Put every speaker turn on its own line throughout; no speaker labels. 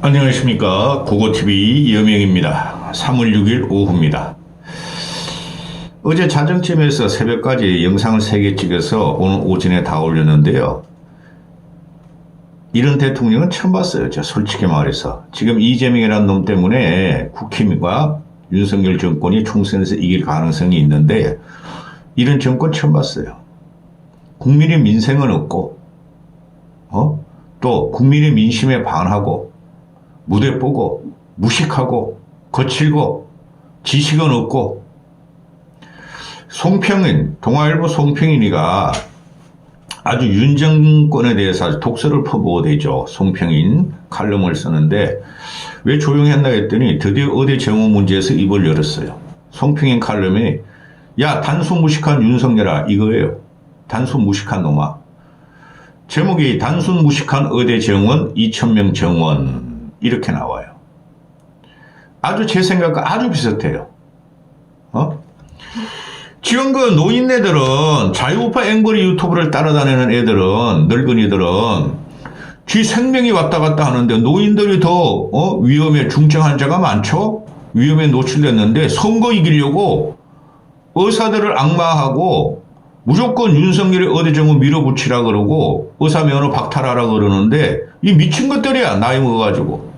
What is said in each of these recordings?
안녕하십니까. 국어TV 여명입니다. 3월 6일 오후입니다. 어제 자정쯤에서 새벽까지 영상을 3개 찍어서 오늘 오전에 다 올렸는데요. 이런 대통령은 처음 봤어요. 저 솔직히 말해서. 지금 이재명이라는 놈 때문에 국힘과 윤석열 정권이 총선에서 이길 가능성이 있는데 이런 정권 처음 봤어요. 국민의 민생은 없고 또 국민의 민심에 반하고 무대 보고 무식하고 거칠고 지식은 없고. 송평인, 동아일보 송평인이가 아주 윤 정권에 대해서 아주 독서를 퍼부어대죠. 송평인 칼럼을 쓰는데 왜 조용했나 했더니 드디어 의대 정원 문제에서 입을 열었어요. 송평인 칼럼이 야 단수 무식한 윤석열아 이거예요. 단수 무식한 놈아. 제목이 단순 무식한 의대 정원 2,000명 정원 이렇게 나와요. 아주 제 생각과 아주 비슷해요. 지금 그 노인네들은 자유우파 앵벌이 유튜브를 따라다니는 애들은 늙은이들은 쥐 생명이 왔다 갔다 하는데 노인들이 더 위험에 중증 환자가 많죠. 위험에 노출됐는데 선거 이기려고 의사들을 악마하고 무조건 윤석열의 의대 정원 밀어붙이라 그러고 의사 면허 박탈하라 그러는데 이 미친 것들이야. 나이 먹어가지고.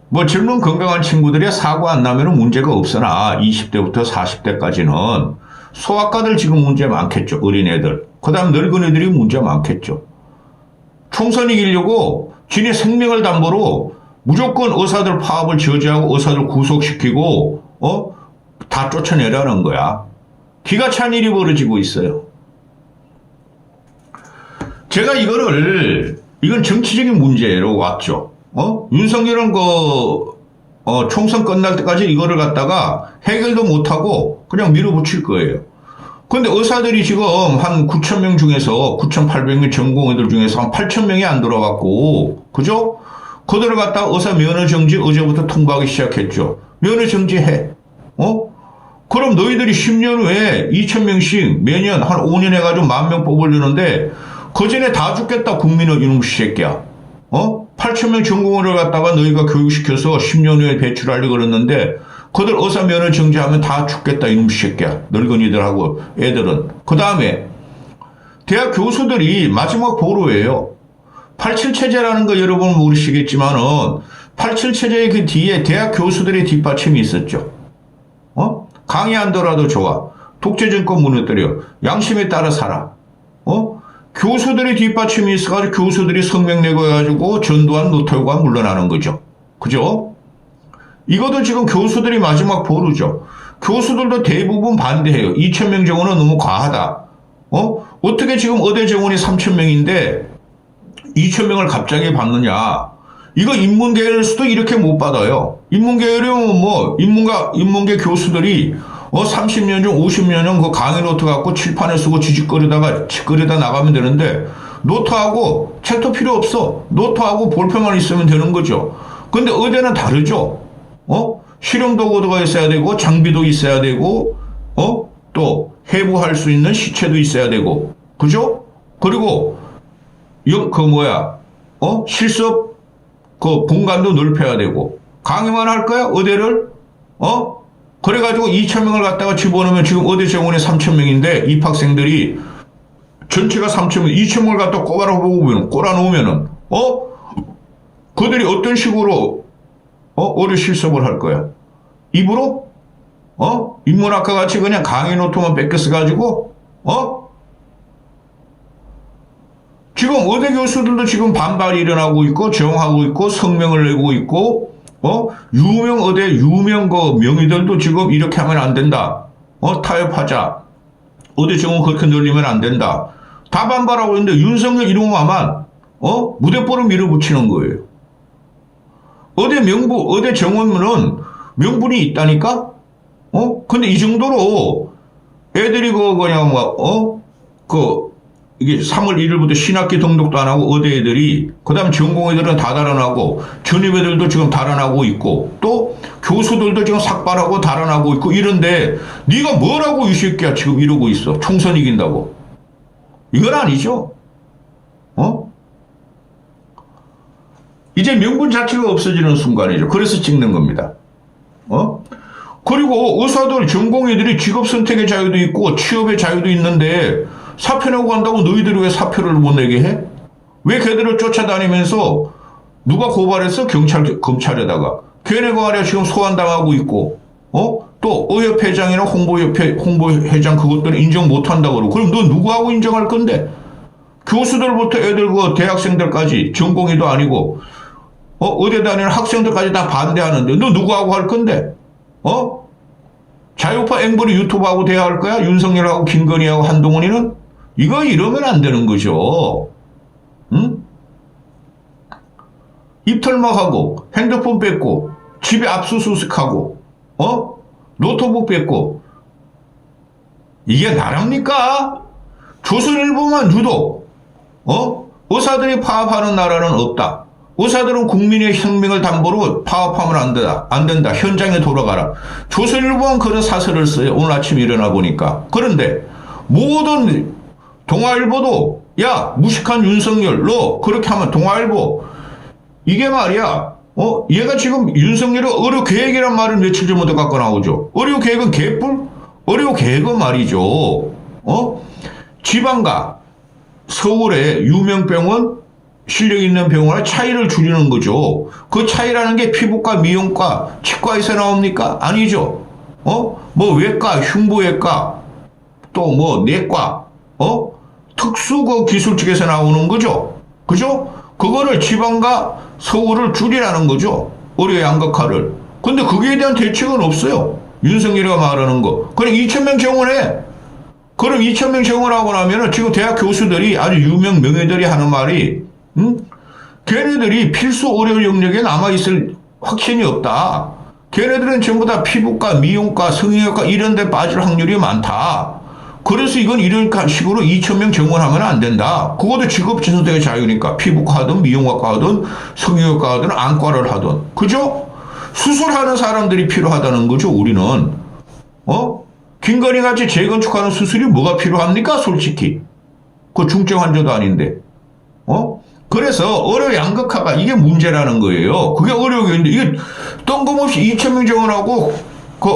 뭐 젊은 건강한 친구들이 사고 안 나면 문제가 없으나 20대부터 40대까지는 소아과들 지금 문제 많겠죠. 어린애들. 그 다음 늙은애들이 문제 많겠죠. 총선 이기려고 지네 생명을 담보로 무조건 의사들 파업을 저지하고 의사들 구속시키고 다 쫓아내라는 거야. 기가 찬 일이 벌어지고 있어요. 제가 이건 정치적인 문제로 왔죠. 윤석열은 총선 끝날 때까지 이거를 갖다가 해결도 못하고 그냥 밀어붙일 거예요. 그런데 의사들이 지금 한 9,000명 중에서 9,800명 전공의들 중에서 한 8,000명이 안 들어갔고, 그죠? 그들을 갖다가 의사 면허정지 어제부터 통보하기 시작했죠. 면허정지해. 그럼 너희들이 10년 후에 2,000명씩 매년 한 5년 해가지고 10,000명 뽑으려는데 그 전에 다 죽겠다 국민은 이놈 새끼야. 8,000명 전공의를 갖다가 너희가 교육시켜서 10년 후에 배출하려고 그랬는데 그들 의사 면허 정지하면 다 죽겠다 이놈 새끼야. 늙은이들하고 애들은. 그 다음에 대학 교수들이 마지막 보루예요. 87체제라는 거 여러분 모르시겠지만은 87체제의 그 뒤에 대학 교수들의 뒷받침이 있었죠. 강의 안 더라도 좋아. 독재정권 무너뜨려. 양심에 따라 살아. 교수들이 뒷받침이 있어가지고 교수들이 성명 내고 해가지고 전두환 노태우가 물러나는 거죠. 그죠? 이것도 지금 교수들이 마지막 보루죠. 교수들도 대부분 반대해요. 2,000명 정원은 너무 과하다. 어떻게 지금 의대 정원이 3,000명인데 2,000명을 갑자기 받느냐. 이거 인문계열수도 이렇게 못 받아요. 인문계열이면 뭐 인문계 교수들이 30년 중 50년 전 그 강의 노트 갖고 칠판에 쓰고 짓거리다 나가면 되는데 노트하고 책도 필요 없어. 노트하고 볼펜만 있으면 되는 거죠. 근데 의대는 다르죠. 실용 도구가 있어야 되고 장비도 있어야 되고 또 해부할 수 있는 시체도 있어야 되고 그죠? 그리고 실습 그 공간도 넓혀야 되고 강의만 할 거야 의대를 그래가지고 2,000명을 갖다가 집어넣으면 지금 의대 정원이 3,000명인데 입학생들이 전체가 3,000명 2,000명을 갖다 꼬라놓으면은 그들이 어떤 식으로 의대 실습을 할 거야? 입으로? 인문학과 같이 그냥 강의 노트만 뺏겨 가지고 지금 의대 교수들도 지금 반발이 일어나고 있고 저항하고 있고 성명을 내고 있고 유명 의대 유명 그 명의들도 지금 이렇게 하면 안 된다. 타협하자. 의대 정원 그렇게 늘리면 안 된다. 다 반발하고 있는데 윤석열 이놈아만 무대뽀를 밀어붙이는 거예요. 의대 정원은 명분이 있다니까? 근데 이 정도로 애들이 이게 3월 1일부터 신학기 등록도 안 하고 의대 애들이 그 다음 전공애들은 다 달아나고 전입애들도 지금 달아나고 있고 또 교수들도 지금 삭발하고 달아나고 있고 이런데 네가 뭐라고 이 새끼야 지금 이러고 있어. 총선 이긴다고. 이건 아니죠. 이제 명분 자체가 없어지는 순간이죠. 그래서 찍는 겁니다. 그리고 의사들, 전공의들이 직업 선택의 자유도 있고 취업의 자유도 있는데 사표 내고 간다고 너희들이 왜 사표를 못 내게 해? 왜 걔들을 쫓아다니면서 누가 고발했어? 검찰에다가. 걔네가 아니라 지금 소환당하고 있고, 또 의협회장이나 홍보회장 그것들은 인정 못한다고 그러고. 그럼 너 누구하고 인정할 건데? 교수들부터 애들, 대학생들까지, 전공의도 아니고, 의대 다니는 학생들까지 다 반대하는데, 너 누구하고 할 건데? 자유파 앵벌이 유튜브하고 대화할 거야? 윤석열하고 김건희하고 한동훈이는? 이러면 안 되는 거죠. 응? 입털막하고, 핸드폰 뺏고, 집에 압수수색하고, 노트북 뺏고, 이게 나랍니까? 조선일보만 유독, 의사들이 파업하는 나라는 없다. 의사들은 국민의 생명을 담보로 파업하면 안 된다. 현장에 돌아가라. 조선일보는 그런 사설을 써요. 오늘 아침 일어나 보니까. 그런데 모든 동아일보도 야 무식한 윤석열 너 그렇게 하면 동아일보 이게 말이야. 얘가 지금 윤석열의 의료 계획이란 말을 며칠 전부터 갖고 나오죠. 의료 계획은 개뿔? 의료 계획은 말이죠. 지방과 서울의 유명 병원 실력 있는 병원의 차이를 줄이는 거죠. 그 차이라는 게 피부과, 미용과, 치과에서 나옵니까? 아니죠. 뭐 외과, 흉부외과, 또 뭐 내과, 특수 그 기술 측에서 나오는 거죠. 그죠? 그거를 지방과 서울을 줄이라는 거죠. 의료 양극화를. 근데 거기에 대한 대책은 없어요. 윤석열이가 말하는 거. 그럼 2,000명 정원해. 그럼 2,000명 정원하고 나면은 지금 대학 교수들이 아주 유명 명예들이 하는 말이 걔네들이 필수 의료 영역에 남아있을 확신이 없다. 걔네들은 전부 다 피부과, 미용과, 성형외과 이런 데 빠질 확률이 많다. 그래서 이건 이런 식으로 2,000명 정원하면 안 된다. 그것도 직업선택의 자유니까 피부과 하든 미용학과 하든 성형외과 하든 안과를 하든. 그죠? 수술하는 사람들이 필요하다는 거죠, 우리는. 김건희 같이 재건축하는 수술이 뭐가 필요합니까? 솔직히. 그 중증 환자도 아닌데. 그래서 의료 양극화가 이게 문제라는 거예요. 그게 어려운데 이게 뜬금없이 2,000명 정원하고 그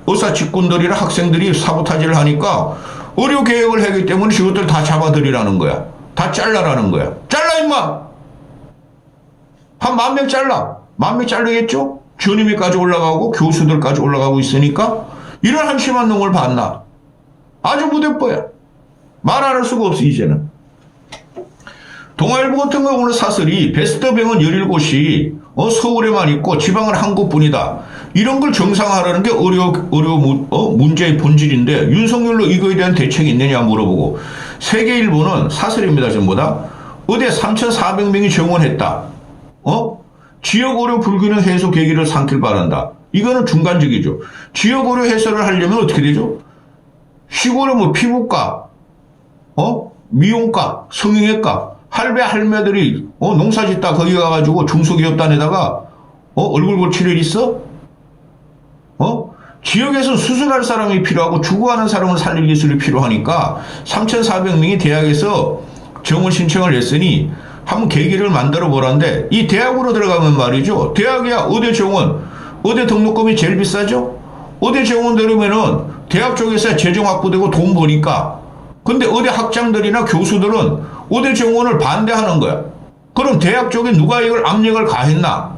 의사 직군들이나 학생들이 사보타지를 하니까 의료 개혁을 하기 때문에 이것들 다 잡아들이라는 거야. 다 잘라라는 거야. 잘라 임마. 한 10,000명 잘라. 10,000명 잘르겠죠? 전임위까지 올라가고 교수들까지 올라가고 있으니까 이런 한심한 놈을 봤나. 아주 무대뽀야. 말 안 할 수가 없어 이제는. 동아일보 같은 경우 오늘 사설이 베스트 병원 17곳이 서울에만 있고 지방은 한 곳뿐이다. 이런 걸 정상화하라는 게 의료 문제의 본질인데 윤석열로 이거에 대한 대책이 있느냐 물어보고 세계일보는 사설입니다. 전부 다. 의대 3,400명이 정원했다. 지역 의료 불균형 해소 계기를 삼길 바란다. 이거는 중간적이죠. 지역 의료 해소를 하려면 어떻게 되죠? 시골에 뭐 피부과, 미용과, 성형외과 할배들이 농사 짓다 거기 가가지고 중소기업단에다가 얼굴 고칠 일 있어? 지역에서 수술할 사람이 필요하고 죽어가는 사람을 살릴 기술이 필요하니까 3,400명이 대학에서 정원 신청을 냈으니 한번 계기를 만들어 보라는데 이 대학으로 들어가면 말이죠. 대학이야 의대 정원, 의대 등록금이 제일 비싸죠. 의대 정원 들으면은 대학 쪽에서 재정 확보되고 돈 버니까. 근데 의대 학장들이나 교수들은 의대 정원을 반대하는 거야. 그럼 대학 쪽에 누가 이걸 압력을 가했나?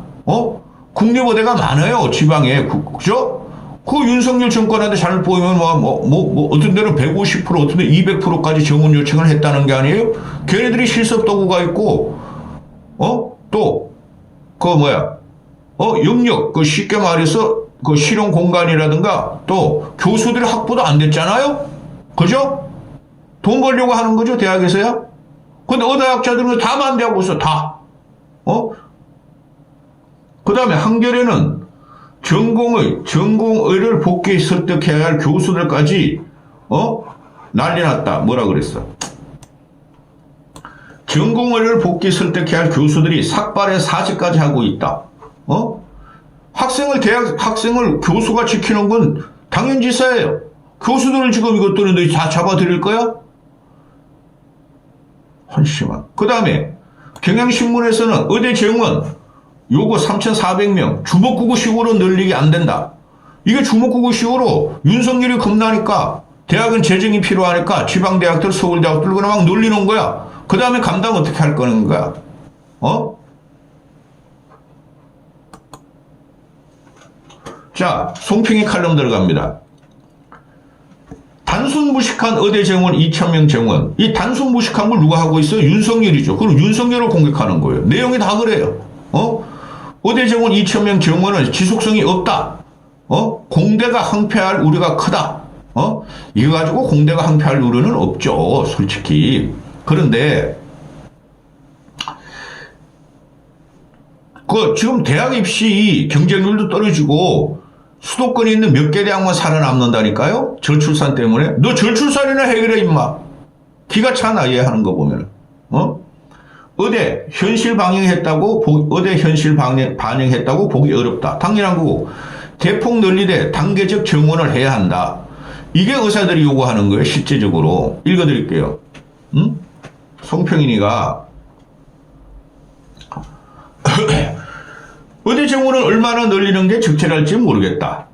국립의대가 많아요, 지방에. 그죠? 그 윤석열 정권한테 잘못 보이면 어떤 데는 150%, 어떤 데 200%까지 정원 요청을 했다는 게 아니에요? 걔네들이 실습 도구가 있고, 영역, 쉽게 말해서 실용 공간이라든가 또 교수들이 확보도 안 됐잖아요? 그죠? 돈 벌려고 하는 거죠, 대학에서야? 근데 의대학자들은 다 반대하고 있어, 다. 그 다음에 한겨레는 전공의를 복귀 설득해야 할 교수들까지, 난리 났다. 뭐라 그랬어? 전공의를 복귀 설득해야 할 교수들이 삭발에 사직까지 하고 있다. 학생을 교수가 지키는 건 당연지사예요. 교수들은 지금 이것들은 다 잡아들일 거야? 한심한. 그 다음에 경향신문에서는 의대 정원 요거 3,400명 주먹구구식으로 늘리기 안 된다. 이게 주먹구구식으로 윤석열이 겁나니까 대학은 재정이 필요하니까 지방대학들 서울대학들 그냥 막 늘리는 거야. 그 다음에 감당 어떻게 할 거는 거야? 자, 송평의 칼럼 들어갑니다. 단순 무식한 의대 정원 2,000명 정원. 이 단순 무식한 걸 누가 하고 있어요? 윤석열이죠. 그럼 윤석열을 공격하는 거예요. 내용이 다 그래요. 의대 정원 2,000명 정원은 지속성이 없다. 공대가 항폐할 우려가 크다. 이거 가지고 공대가 항폐할 우려는 없죠. 솔직히. 그런데 지금 대학 입시 경쟁률도 떨어지고 수도권에 있는 몇 개 대학만 살아남는다니까요? 저출산 때문에. 너 저출산이나 해결해 임마. 기가 차나 얘 하는 거 보면. 의대 현실 반영했다고 의대 현실 반영했다고 보기 어렵다. 당연한 거고. 대폭 늘리되 단계적 정원을 해야 한다. 이게 의사들이 요구하는 거예요. 실제적으로. 읽어드릴게요. 송평인이가 의대 정원을 얼마나 늘리는 게 적절할지 모르겠다.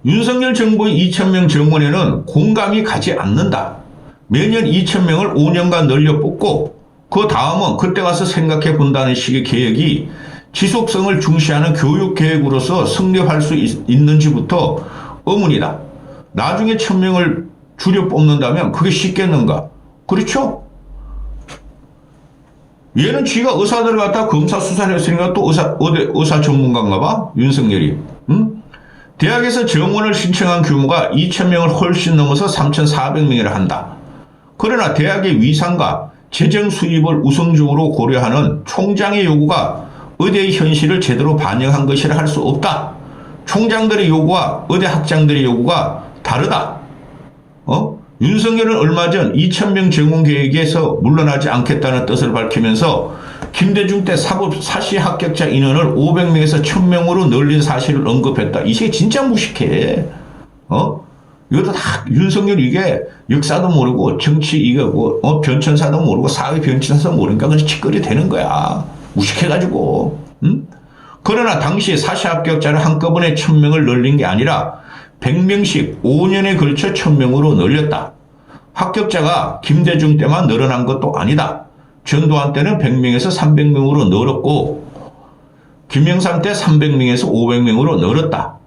윤석열 정부의 2,000명 정원에는 공감이 가지 않는다. 매년 2,000명을 5년간 늘려 뽑고 그 다음은 그때 가서 생각해 본다는 식의 계획이 지속성을 중시하는 교육 계획으로서 성립할 수 있는지부터 의문이다. 나중에 1,000명을 줄여 뽑는다면 그게 쉽겠는가? 그렇죠? 얘는 지가 의사들을 갖다 검사 수사를 했으니까 또 의사 전문가인가 봐? 윤석열이. 대학에서 정원을 신청한 규모가 2,000명을 훨씬 넘어서 3,400명이라 한다. 그러나 대학의 위상과 재정 수입을 우선적으로 고려하는 총장의 요구가 의대의 현실을 제대로 반영한 것이라 할 수 없다. 총장들의 요구와 의대 학장들의 요구가 다르다. 윤석열은 얼마 전 2,000명 정원 계획에서 물러나지 않겠다는 뜻을 밝히면서 김대중 때 사법 사시 합격자 인원을 500명에서 1,000명으로 늘린 사실을 언급했다. 이게 진짜 무식해. 이것도 다 윤석열 이게 역사도 모르고 정치 이거 변천사도 모르고 사회 변천사도 모르니까 그냥 짓거리 되는 거야. 무식해가지고. 그러나 당시 사시 합격자를 한꺼번에 1,000명을 늘린 게 아니라 100명씩 5년에 걸쳐 1,000명으로 늘렸다. 합격자가 김대중 때만 늘어난 것도 아니다. 전두환 때는 100명에서 300명으로 늘었고 김영삼 때 300명에서 500명으로 늘었다.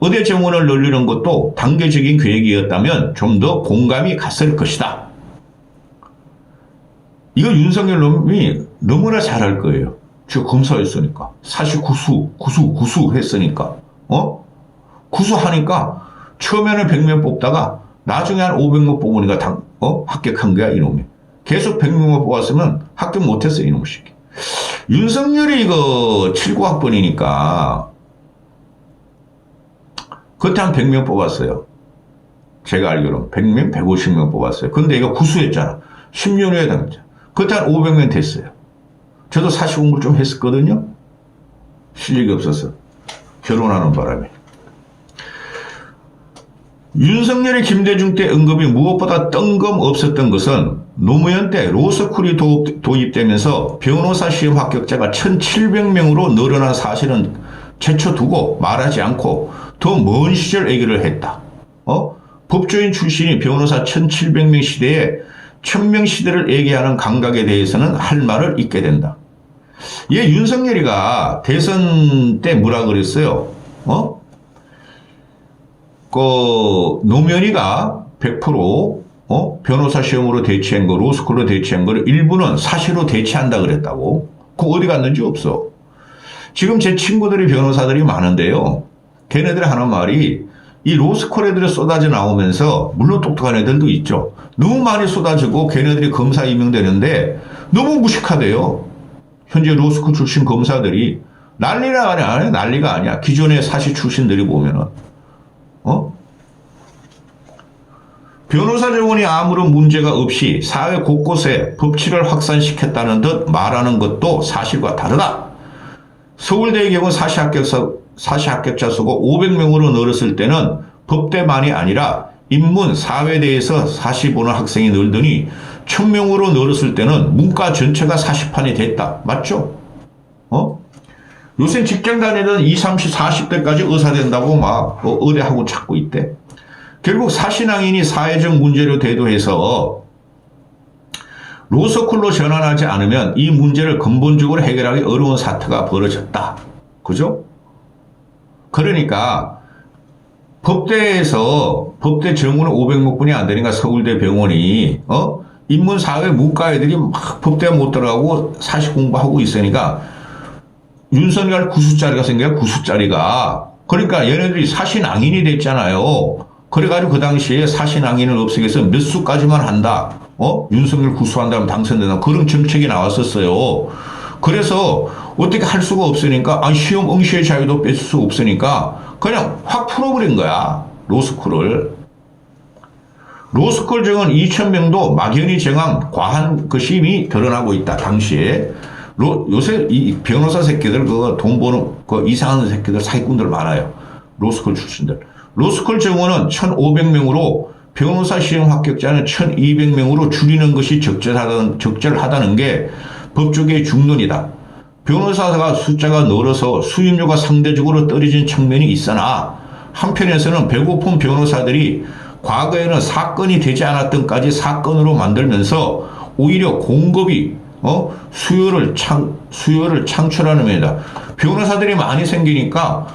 의대 정원을 늘리는 것도 단계적인 계획이었다면 좀 더 공감이 갔을 것이다. 이거 윤석열 놈이 너무나 잘할 거예요. 저 검사였으니까. 사실 구수 했으니까. 구수하니까 처음에는 100명 뽑다가 나중에 한 500명 뽑으니까 합격한 거야 이놈이. 계속 100명만 뽑았으면 합격 못했어 이놈의 새끼. 윤석열이 이거 79학번이니까 그때 한 100명 뽑았어요. 제가 알기로는 100명, 150명 뽑았어요. 근데 이거 구수했잖아. 10년 후에 당했잖아. 그때 한 500명 됐어요. 저도 사시 공부를 좀 했었거든요. 실력이 없어서 결혼하는 바람에. 윤석열이 김대중 때 언급이 무엇보다 뜬금없었던 것은 노무현 때 로스쿨이 도입되면서 변호사 시험 합격자가 1,700명으로 늘어난 사실은 제쳐두고 말하지 않고 더 먼 시절 얘기를 했다. 법조인 출신이 변호사 1,700명 시대에 1,000명 시대를 얘기하는 감각에 대해서는 할 말을 잊게 된다. 얘 윤석열이가 대선 때 뭐라 그랬어요? 노무현이가 100% 변호사 시험으로 대체한 거, 로스쿨로 대체한 거를 일부는 사실로 대체한다 그랬다고. 그거 어디 갔는지 없어. 지금 제 친구들이 변호사들이 많은데요. 걔네들이 하는 말이 이 로스쿨 애들이 쏟아져 나오면서 물론 똑똑한 애들도 있죠. 너무 많이 쏟아지고 걔네들이 검사 임명되는데 너무 무식하대요. 현재 로스쿨 출신 검사들이 난리가 아니야. 난리가 아니야. 기존의 사시 출신들이 보면은 변호사 정원이 아무런 문제가 없이 사회 곳곳에 법치를 확산시켰다는 듯 말하는 것도 사실과 다르다. 서울대의 경우 사시 합격자 수가 500명으로 늘었을 때는 법대만이 아니라 인문, 사회대에서 사시 보는 학생이 늘더니 1000명으로 늘었을 때는 문과 전체가 40판이 됐다. 맞죠? 요새 직장 다니던 20, 30, 40대까지 의사 된다고 막 의대하고 찾고 있대. 결국 사신앙인이 사회적 문제로 대두해서 로스쿨로 전환하지 않으면 이 문제를 근본적으로 해결하기 어려운 사태가 벌어졌다. 그죠? 그러니까 법대 정원은 500명 안 되니까 서울대 병원이 인문사회 문과 애들이 막 법대 못 들어가고 사실 공부하고 있으니까 윤석열 구수짜리가 생겨요. 구수짜리가. 그러니까 얘네들이 사신앙인이 됐잖아요. 그래가지고 그 당시에 사신앙인을 없애기 위해서 몇 수까지만 한다. 윤석열 구수한다면 당선된다. 그런 정책이 나왔었어요. 그래서 어떻게 할 수가 없으니까 시험 응시의 자유도 뺄 수 없으니까 그냥 확 풀어버린 거야. 로스쿨을. 로스쿨 정원 2000명도 막연히 정한 과한 것이 이미 드러나고 있다. 당시에. 요새 이 변호사 새끼들 돈 버는 이상한 새끼들 사기꾼들 많아요. 로스쿨 출신들. 로스쿨 정원은 1500명으로 변호사 시험 합격자는 1200명으로 줄이는 것이 적절하다는 게 법조계의 중론이다. 변호사가 숫자가 늘어서 수임료가 상대적으로 떨어진 측면이 있으나 한편에서는 배고픈 변호사들이 과거에는 사건이 되지 않았던까지 사건으로 만들면서 오히려 공급이 수요를 창출하는 면이다. 변호사들이 많이 생기니까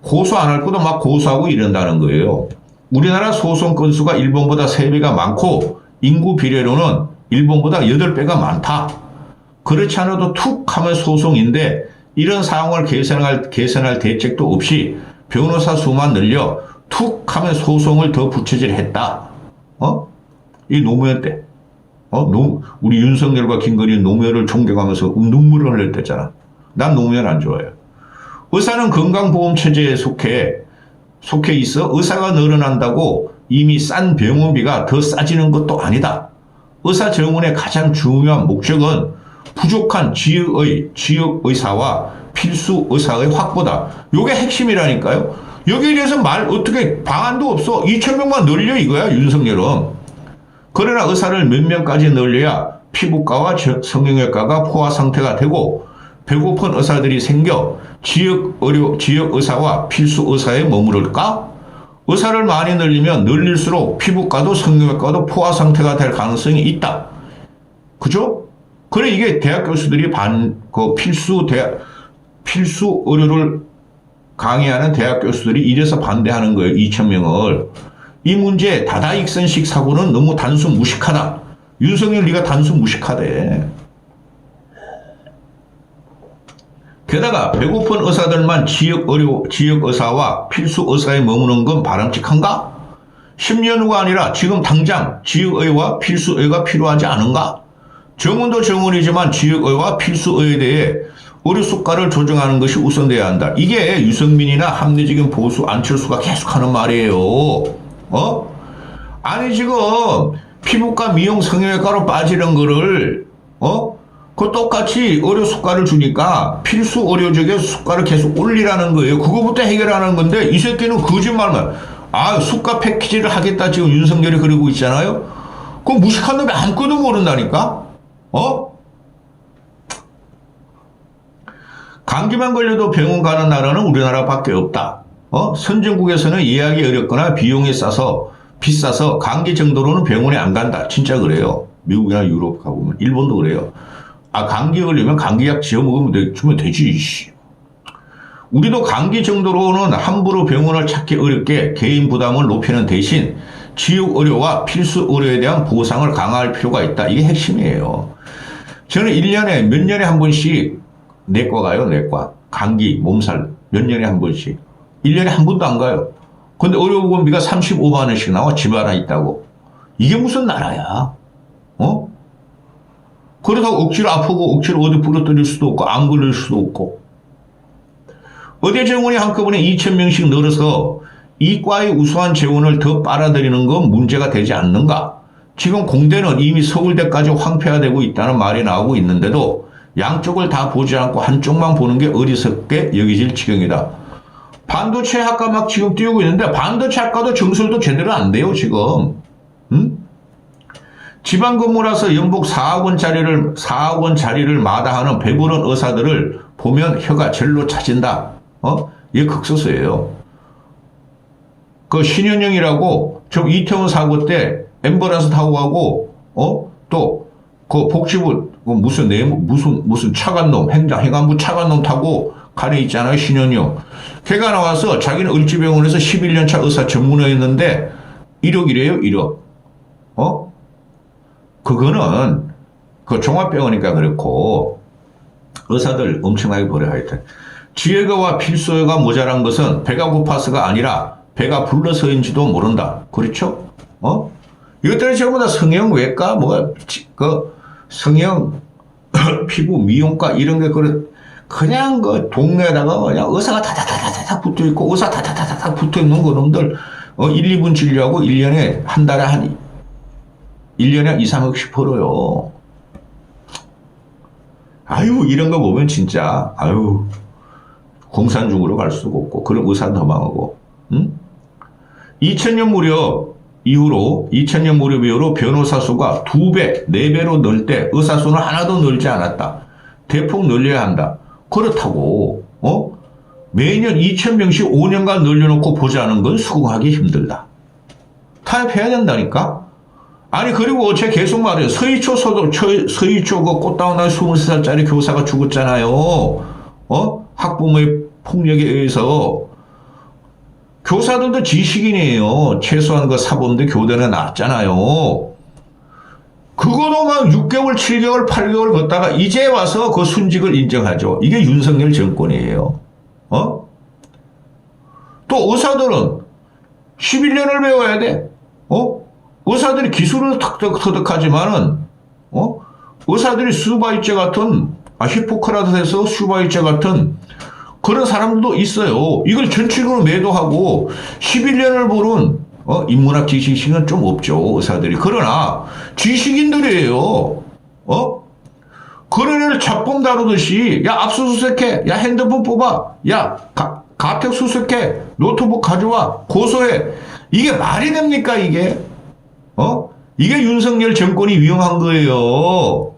고소 안 할 것도 막 고소하고 이런다는 거예요. 우리나라 소송 건수가 일본보다 3배가 많고 인구 비례로는 일본보다 8배가 많다. 그렇지 않아도 툭 하면 소송인데 이런 상황을 개선할 대책도 없이 변호사 수만 늘려 툭 하면 소송을 더 부채질했다. 이 노무현 때. 우리 윤석열과 김건희 노무현을 존경하면서 눈물을 흘렸댔잖아. 난 노무현 안 좋아해요. 의사는 건강보험체제에 속해 있어 의사가 늘어난다고 이미 싼 병원비가 더 싸지는 것도 아니다. 의사 정원의 가장 중요한 목적은 부족한 지역 의사와 필수 의사의 확보다. 요게 핵심이라니까요. 여기에 대해서 어떻게 방안도 없어. 2000명만 늘려 이거야 윤석열은. 그러나 의사를 몇 명까지 늘려야 피부과와 성형외과가 포화 상태가 되고 배고픈 의사들이 생겨 지역 의사와 필수 의사에 머무를까? 의사를 많이 늘릴수록 피부과도 성형외과도 포화 상태가 될 가능성이 있다. 그죠? 그래 이게 대학 교수들이 필수 의료를 강의하는 대학 교수들이 이래서 반대하는 거예요. 2000명을. 이 문제 다다익선식 사고는 너무 단순 무식하다. 윤석열 네가 단순 무식하대. 게다가 배고픈 의사들만 지역 의사와 필수 의사에 머무는 건 바람직한가? 10년 후가 아니라 지금 당장 지역의와 필수의가 필요하지 않은가? 정원도 정원이지만 지역의와 필수의에 대해 의료 수가를 조정하는 것이 우선돼야 한다. 이게 유승민이나 합리적인 보수 안철수가 계속하는 말이에요. 아니 지금 피부과 미용 성형외과로 빠지는 거를 그 똑같이 의료 수가를 주니까 필수 의료적의 수가를 계속 올리라는 거예요. 그거부터 해결하는 건데 이 새끼는 거짓말만. 수가 패키지를 하겠다 지금 윤석열이 그러고 있잖아요. 그 무식한 놈이 아무것도 모른다니까. 감기만 걸려도 병원 가는 나라는 우리나라밖에 없다. 선진국에서는 예약이 어렵거나 비용이 비싸서 감기 정도로는 병원에 안 간다. 진짜 그래요. 미국이나 유럽 가보면. 일본도 그래요. 감기 걸리면 감기약 지어 주면 되지. 우리도 감기 정도로는 함부로 병원을 찾기 어렵게 개인 부담을 높이는 대신 지역 의료와 필수 의료에 대한 보상을 강화할 필요가 있다. 이게 핵심이에요. 저는 1년에 몇 년에 한 번씩 내과 가요. 내과. 감기, 몸살 몇 년에 한 번씩. 1년에 한 번도 안 가요. 근데 의료보험비가 35만 원씩 나와. 집 하나 있다고. 이게 무슨 나라야? 그러다가 억지로 아프고 억지로 어디 부러뜨릴 수도 없고 암 걸릴 수도 없고. 의대 정원이 한꺼번에 2000명씩 늘어서 이과의 우수한 재원을 더 빨아들이는 건 문제가 되지 않는가? 지금 공대는 이미 서울대까지 황폐화되고 있다는 말이 나오고 있는데도 양쪽을 다 보지 않고 한쪽만 보는 게 어리석게 여겨질 지경이다. 반도체 학과 막 지금 띄우고 있는데 반도체 학과도 정설도 제대로 안 돼요 지금. 지방 근무라서 연봉 4억 원짜리를 마다하는 배부른 의사들을 보면 혀가 절로 차진다. 이게 극소수예요. 그 신현영이라고 저 이태원 사고 때 앰뷸런스 타고 가고 또 그 복지부 무슨 차간 놈 행안부 차간 놈 타고 가래 있잖아요. 신현영. 걔가 나와서 자기는 을지병원에서 11년차 의사 전문의였는데 1억이래요. 1억. 그거는 그 종합병원이니까 그렇고 의사들 엄청나게 버려 하여튼. 지혜가와 필소가 모자란 것은 배가 고파서가 아니라 배가 불러서인지도 모른다. 그렇죠? 이것들은 전부 다 성형외과, 성형, 피부, 미용과 이런 게 그냥 그 동네에다가 그냥 의사가 다다다다닥 붙어 있고 의사 다다다닥 붙어 있는 그놈들 1, 2분 진료하고 1년에 한 달에 1년에 2, 3억씩 벌어요. 아유, 이런 거 보면 진짜, 공산중으로 갈 수가 없고, 그런 의사 더 망하고, 2000년 무렵 이후로 변호사 수가 2배, 4배로 늘 때 의사 수는 하나도 늘지 않았다. 대폭 늘려야 한다. 그렇다고, 매년 2000명씩 5년간 늘려놓고 보자는 건 수긍하기 힘들다. 타협해야 된다니까? 아니, 그리고 제가 계속 말해요. 서희초 그 꽃다운 날 23살짜리 교사가 죽었잖아요. 학부모의 폭력에 의해서. 교사들도 지식인이에요. 최소한 그 사범대 교대는 나왔잖아요. 그거도 막 6개월, 7개월, 8개월 걷다가 이제 와서 그 순직을 인정하죠. 이게 윤석열 정권이에요. 또 의사들은 11년을 배워야 돼. 의사들이 기술은 터득하지만은, 의사들이 슈바이처 같은, 히포크라테스에서 슈바이처 같은 그런 사람들도 있어요. 이걸 전칙으로 매도하고 11년을 보는 인문학 지식은 좀 없죠. 의사들이. 그러나 지식인들이에요. 그런 애를 잡범 다루듯이 야 압수수색해. 야 핸드폰 뽑아. 야 가택 수색해. 노트북 가져와. 고소해. 이게 말이 됩니까 이게? 이게 윤석열 정권이 위험한 거예요.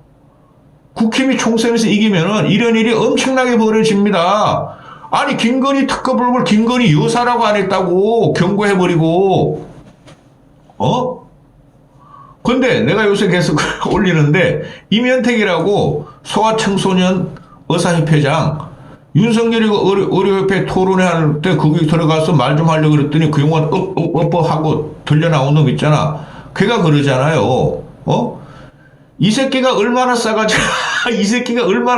국힘이 총선에서 이기면은 이런 일이 엄청나게 벌어집니다. 아니, 김건희 특검을 김건희 여사라고 안 했다고 경고해버리고, 근데 내가 요새 계속 올리는데, 임현택이라고 소아청소년 의사협회장, 윤석열이 의료협회 토론회 할 때 거기 들어가서 말 좀 하려고 그랬더니 그 용어 하고 들려 나온 놈 있잖아. 걔가 그러잖아요. 이 새끼가 얼마나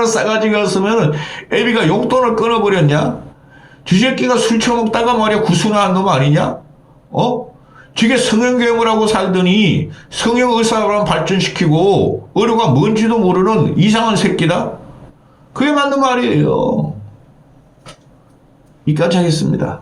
싸가지였으면 애비가 용돈을 끊어버렸냐? 지 새끼가 술 처먹다가 말이야 구순한 놈 아니냐? 지게 성형교육을 하고 살더니 성형의사만 발전시키고 의료가 뭔지도 모르는 이상한 새끼다? 그게 맞는 말이에요. 이까지 하겠습니다.